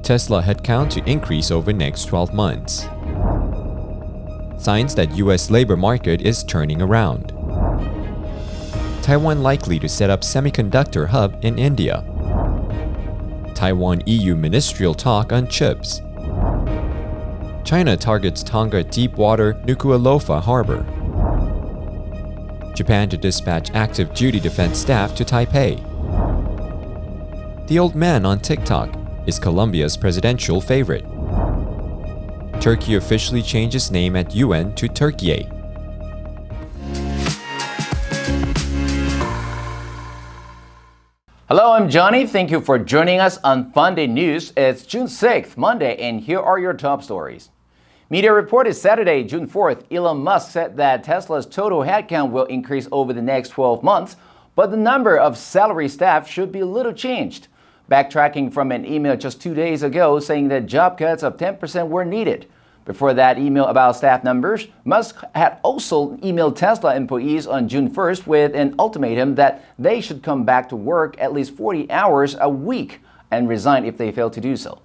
Tesla headcount to increase over next 12 months. Signs that US labor market is turning around. Taiwan likely to set up semiconductor hub in India. Taiwan-EU ministerial talk on chips. China targets Tonga deep-water Nuku'alofa harbor. Japan to dispatch active duty defense staff to Taipei. The old man on TikTok is Colombia's presidential favorite. Turkey officially changes name at UN to Turkey. Hello, I'm Johnny. Thank you for joining us on FUNDAY News. It's June 6th, Monday, and here are your top stories. Media reported Saturday, June 4th, Elon Musk said that Tesla's total headcount will increase over the next 12 months, but the number of salary staff should be little changed. Backtracking from an email just 2 days ago saying that job cuts of 10% were needed. Before that email about staff numbers, Musk had also emailed Tesla employees on June 1st with an ultimatum that they should come back to work at least 40 hours a week and resign if they fail to do so.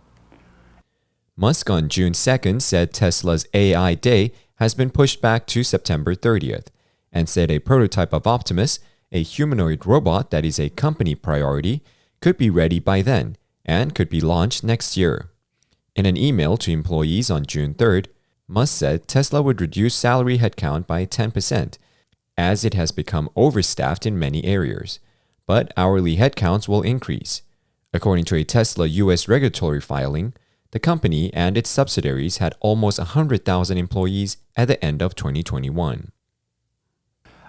Musk on June 2nd said Tesla's AI Day has been pushed back to September 30th and said a prototype of Optimus, a humanoid robot that is a company priority, could be ready by then and could be launched next year. In an email to employees on June 3rd, Musk said Tesla would reduce salary headcount by 10%, as it has become overstaffed in many areas, but hourly headcounts will increase. According to a Tesla U.S. regulatory filing, the company and its subsidiaries had almost 100,000 employees at the end of 2021.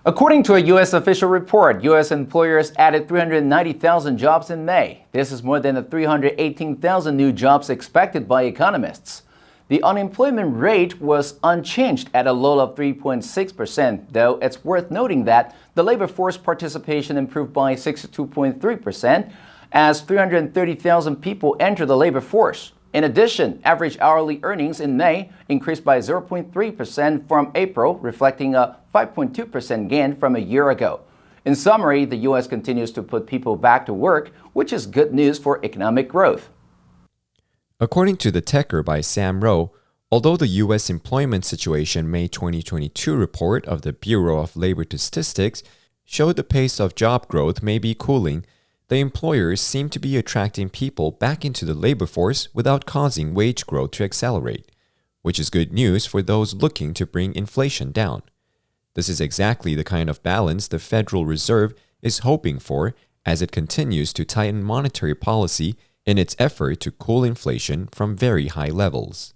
According to a U.S. official report, U.S. employers added 390,000 jobs in May. This is more than the 318,000 new jobs expected by economists. The unemployment rate was unchanged at a low of 3.6%, though it's worth noting that the labor force participation improved by 62.3% as 330,000 people entered the labor force. In addition, average hourly earnings in May increased by 0.3% from April, reflecting a 5.2% gain from a year ago. In summary, the U.S. continues to put people back to work, which is good news for economic growth. According to the Techer by Sam Rowe, although the U.S. employment situation May 2022 report of the Bureau of Labor Statistics showed the pace of job growth may be cooling, the employers seem to be attracting people back into the labor force without causing wage growth to accelerate, which is good news for those looking to bring inflation down. This is exactly the kind of balance the Federal Reserve is hoping for as it continues to tighten monetary policy in its effort to cool inflation from very high levels.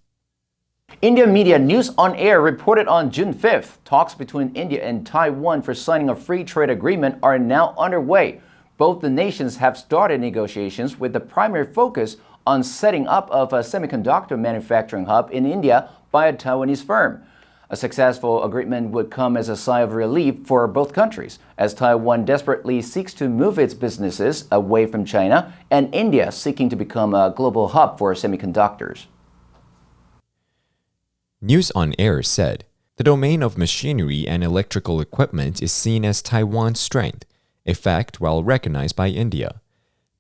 Indian media News on Air reported on June 5th, talks between India and Taiwan for signing a free trade agreement are now underway. Both the nations have started negotiations with the primary focus on setting up of a semiconductor manufacturing hub in India by a Taiwanese firm. A successful agreement would come as a sigh of relief for both countries, as Taiwan desperately seeks to move its businesses away from China and India seeking to become a global hub for semiconductors. News on Air said, the domain of machinery and electrical equipment is seen as Taiwan's strength, a fact well recognized by India.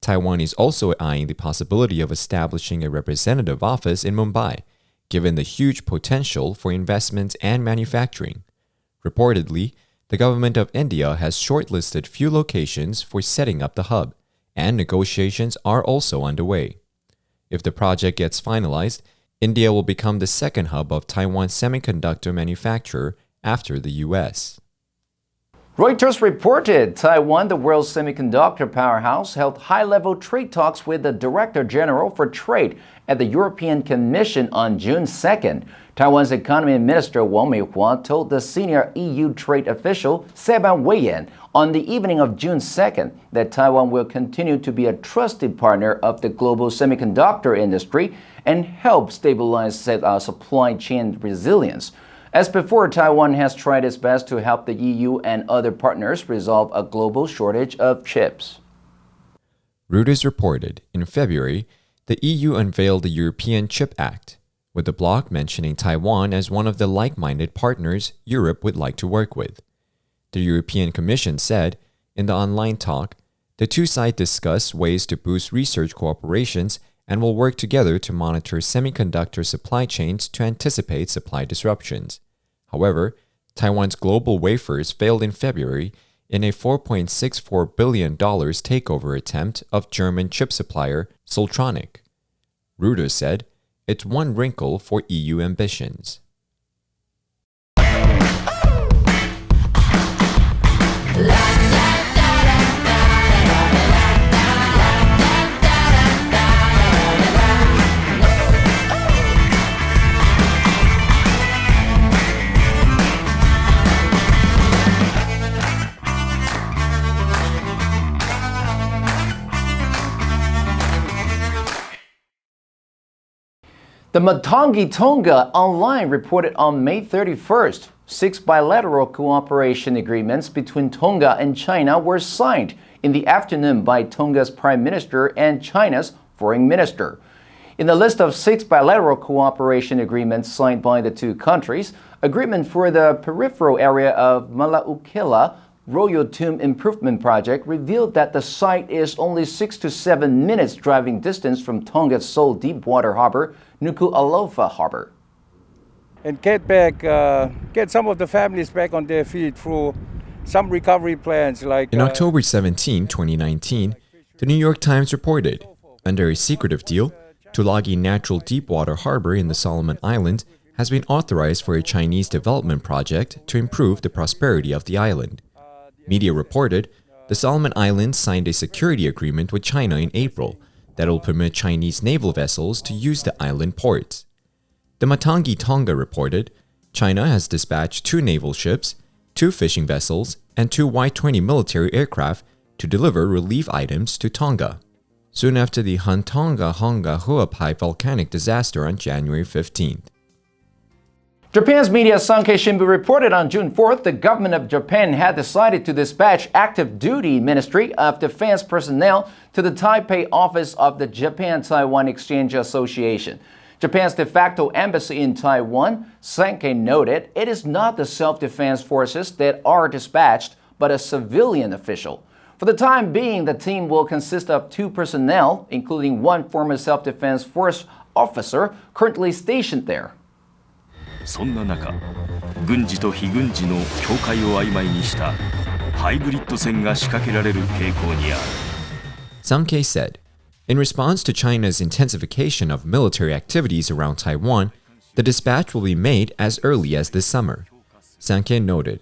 Taiwan is also eyeing the possibility of establishing a representative office in Mumbai, given the huge potential for investments and manufacturing. Reportedly, the government of India has shortlisted few locations for setting up the hub, and negotiations are also underway. If the project gets finalized, India will become the second hub of Taiwan's semiconductor manufacturer after the U.S. Reuters reported Taiwan, the world's semiconductor powerhouse, held high-level trade talks with the Director General for Trade at the European Commission on June 2nd. Taiwan's Economy Minister Wang Meihua told the senior EU trade official Seban Weiyan on the evening of June 2nd that Taiwan will continue to be a trusted partner of the global semiconductor industry and help stabilize supply chain resilience. As before, Taiwan has tried its best to help the EU and other partners resolve a global shortage of chips. Reuters reported in February, the EU unveiled the European Chip Act, with the bloc mentioning Taiwan as one of the like-minded partners Europe would like to work with. The European Commission said, in the online talk, the two sides discussed ways to boost research cooperations and will work together to monitor semiconductor supply chains to anticipate supply disruptions. However, Taiwan's Global Wafers failed in February in a $4.64 billion takeover attempt of German chip supplier Siltronic. Reuters said, "It's one wrinkle for EU ambitions." The Matangi Tonga Online reported on May 31st, 6 bilateral cooperation agreements between Tonga and China were signed in the afternoon by Tonga's Prime Minister and China's Foreign Minister. In the list of 6 bilateral cooperation agreements signed by the two countries, agreement for the peripheral area of Malaukila Royal Tomb Improvement Project revealed that the site is only 6 to 7 minutes driving distance from Tonga's sole deepwater harbor, Nuku'alofa Harbor. And get some of the families back on their feet through some recovery plans like... In October 17, 2019, the New York Times reported, under a secretive deal, Tulagi Natural Deepwater Harbor in the Solomon Islands has been authorized for a Chinese development project to improve the prosperity of the island. Media reported, the Solomon Islands signed a security agreement with China in April that will permit Chinese naval vessels to use the island ports. The Matangi Tonga reported, China has dispatched 2 naval ships, 2 fishing vessels, and 2 Y-20 military aircraft to deliver relief items to Tonga. Soon after the Hantonga-Honga Huapai volcanic disaster on January 15th. Japan's media Sankei Shimbun reported on June 4th the government of Japan had decided to dispatch active duty Ministry of Defense personnel to the Taipei office of the Japan-Taiwan Exchange Association. Japan's de facto embassy in Taiwan, Sankei noted, it is not the self-defense forces that are dispatched, but a civilian official. For the time being, the team will consist of 2 personnel, including 1 former self-defense force officer currently stationed there. そんな中、軍事と非軍事の境界を曖昧にしたハイブリッド戦が仕掛けられる傾向にある。Sankei said, in response to China's intensification of military activities around Taiwan, the dispatch will be made as early as this summer. Sankei noted,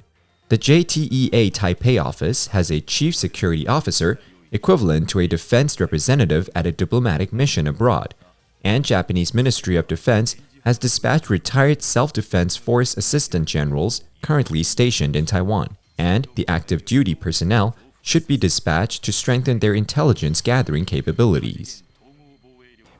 the JTEA Taipei office has a chief security officer equivalent to a defense representative at a diplomatic mission abroad, and Japanese Ministry of Defense has dispatched retired self-defense force assistant generals currently stationed in Taiwan, and the active duty personnel should be dispatched to strengthen their intelligence gathering capabilities.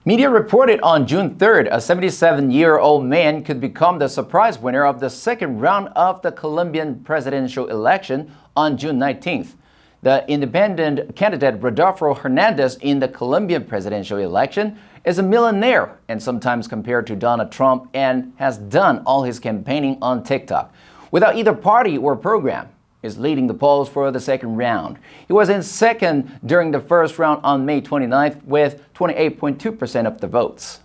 Media reported on June 3rd, a 77-year-old man could become the surprise winner of the second round of the Colombian presidential election on June 19th. The independent candidate Rodolfo Hernandez in the Colombian presidential election is a millionaire and sometimes compared to Donald Trump and has done all his campaigning on TikTok. Without either party or program, is leading the polls for the second round. He was in second during the first round on May 29th with 28.2% of the votes.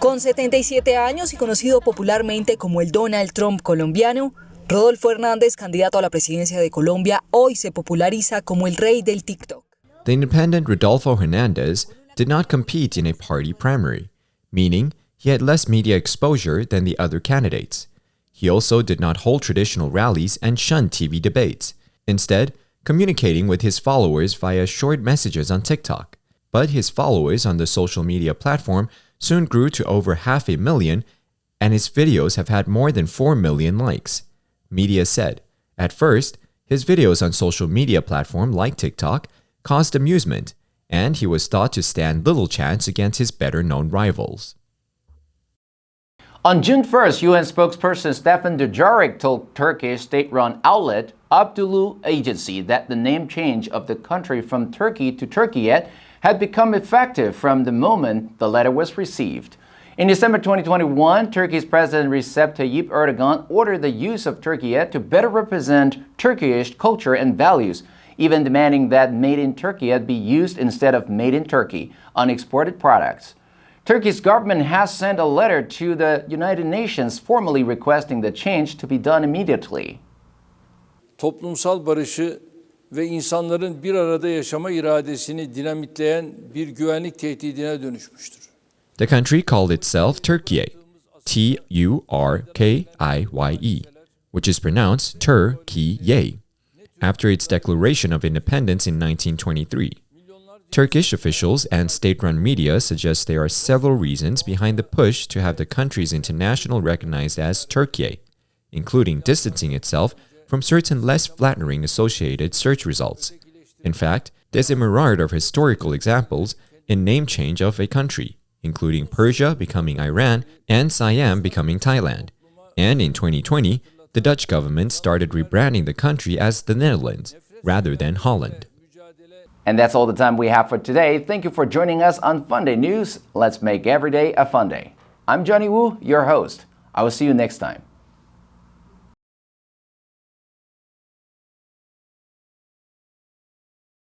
Con 77 años y conocido popularmente como el Donald Trump colombiano, Rodolfo Hernández, candidato a la presidencia de Colombia, hoy se populariza como el rey del TikTok. The independent Rodolfo Hernandez did not compete in a party primary, meaning he had less media exposure than the other candidates. He also did not hold traditional rallies and shunned TV debates, instead communicating with his followers via short messages on TikTok. But his followers on the social media platform soon grew to over 500,000, and his videos have had more than 4 million likes. Media said, at first, his videos on social media platform like TikTok caused amusement, and he was thought to stand little chance against his better-known rivals. On June 1st, UN spokesperson Stefan Dujarric told Turkish state-run outlet Abdulu Agency that the name change of the country from Turkey to Turkiyet had become effective from the moment the letter was received. In December 2021, Turkey's President Recep Tayyip Erdogan ordered the use of Turkiyet to better represent Turkish culture and values. even demanding that made in Turkey be used instead of made in Turkey on exported products. Turkey's government has sent a letter to the United Nations formally requesting the change to be done immediately. Toplumsal barışı ve insanların bir arada yaşama iradesini dinamitleyen bir güvenlik tehdidine dönüşmüştür. The country called itself Turkiye, Turkiye, which is pronounced Turkiye, after its declaration of independence in 1923. Turkish officials and state-run media suggest there are several reasons behind the push to have the country's international recognized as Turkiye, including distancing itself from certain less flattering associated search results. In fact, there's a myriad of historical examples in name change of a country, including Persia becoming Iran and Siam becoming Thailand. And in 2020, the Dutch government started rebranding the country as the Netherlands rather than Holland. And that's all the time we have for today. Thank you for joining us on FUNDAY News. Let's make every day a fun day. I'm Johnny Woo, your host. I will see you next time.